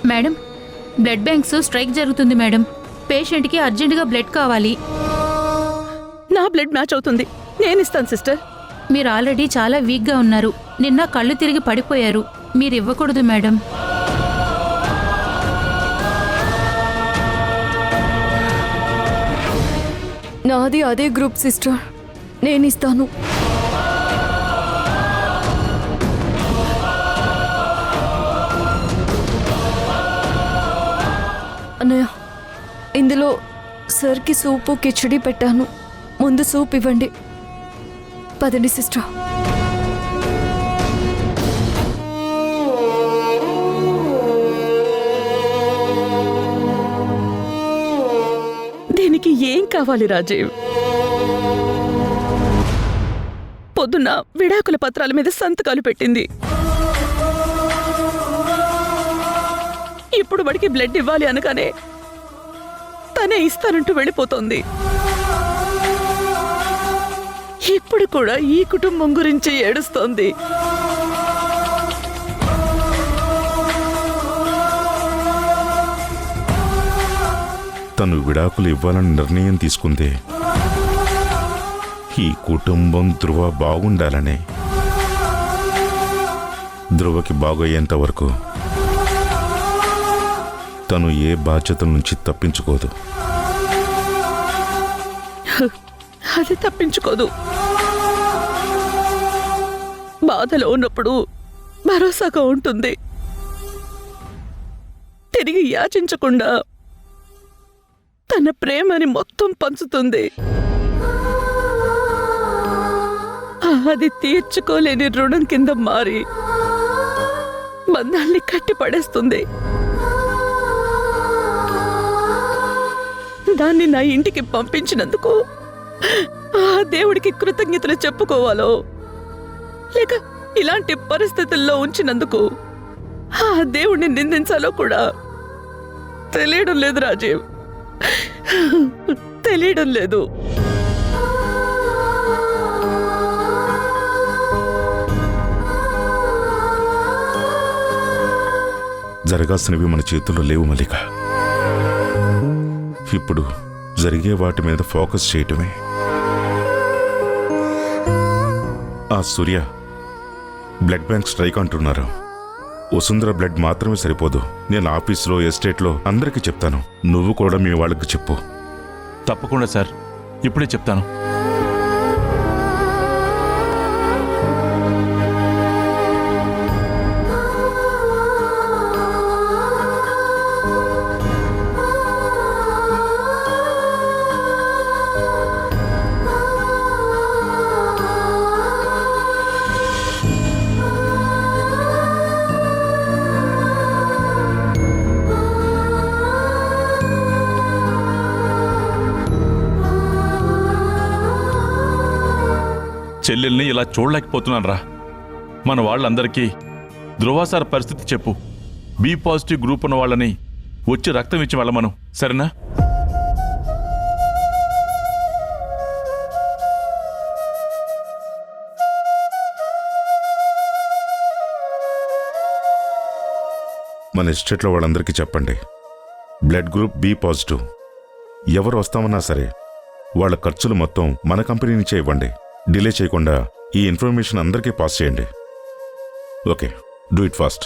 Madam, blood banks strike జరుగుతుంది madam. పేషెంట్కి అర్జెంటుగా బ్లడ్ కావాలి. నా బ్లడ్ మ్యాచ్ అవుతుంది, నేను ఇస్తాను సిస్టర్. మీరు ఆల్రెడీ చాలా వీక్గా ఉన్నారు. నిన్న కళ్ళు తిరిగి పడిపోయారు. మీరు ఇవ్వకూడదు మేడం. నాది అదే గ్రూప్ సిస్టర్, నేను ఇస్తాను. అన్నయ్య, ఇందులో సర్కి సూపు కిచడి పెట్టాను. ముందు సూప్ ఇవ్వండి. పదండి సిస్టర్. దీనికి ఏం కావాలి రాజీవ్? పొద్దున్న విడాకుల పత్రాల మీద సంతకాలు పెట్టింది. ఇప్పుడు వాడికి బ్లడ్ ఇవ్వాలి అనగానే తనే ఇస్తానంటూ వెళ్ళిపోతోంది. ఇప్పుడు కూడా ఈ కుటుంబం గురించి ఏడుస్తోంది. తను విడాకులు ఇవ్వాలని నిర్ణయం తీసుకుందే ఈ కుటుంబం ధ్రువ బాగుండాలనే. ధ్రువకి బాగయ్యేంత వరకు తను ఏ బాధ్యత నుంచి తప్పించుకోదు. అది తప్పించుకోదు. బాధలో ఉన్నప్పుడు భరోసాగా ఉంటుంది. తిరిగి యాచించకుండా తన ప్రేమని మొత్తం పంచుతుంది. అది తీర్చుకోలేని రుణం కింద మారి బంధాల్ని కట్టిపడేస్తుంది. దాన్ని నా ఇంటికి పంపించినందుకు ఆ దేవుడికి కృతజ్ఞతలు చెప్పుకోవాలో, లేక ఇలాంటి పరిస్థితుల్లో ఉంచినందుకు ఆ దేవుడిని నిందించాలో కూడా తెలియడం లేదు రాజీవ్, తెలియడం లేదు. జరగాల్సినవి మన చేతుల్లో లేవు మల్లిక. ఇప్పుడు జరిగే వాటి మీద ఫోకస్ చేయటమే. ఆ సూర్య బ్లడ్ బ్యాంక్ స్ట్రైక్ అంటున్నారు. వసుంధర బ్లడ్ మాత్రమే సరిపోదు. నేను ఆఫీస్లో, ఎస్టేట్లో అందరికీ చెప్తాను. నువ్వు కూడా మీ వాళ్ళకి చెప్పు. తప్పకుండా సార్, ఇప్పుడే చెప్తాను. చెల్లెల్ని ఇలా చూడలేకపోతున్నాను రా. మన వాళ్ళందరికీ ధ్రువాసార పరిస్థితి చెప్పు. బి పాజిటివ్ గ్రూప్ ఉన్న వాళ్ళని వచ్చి రక్తం ఇచ్చి వెళ్ళమను, సరేనా? మన ఎస్టేట్లో వాళ్ళందరికీ చెప్పండి, బ్లడ్ గ్రూప్ బి పాజిటివ్. ఎవరు వస్తామన్నా సరే వాళ్ళ ఖర్చులు మొత్తం మన కంపెనీ నుంచే ఇవ్వండి. డిలే చేయకుండా ఈ ఇన్ఫర్మేషన్ అందరికీ పాస్ చేయండి. Okay, do it fast.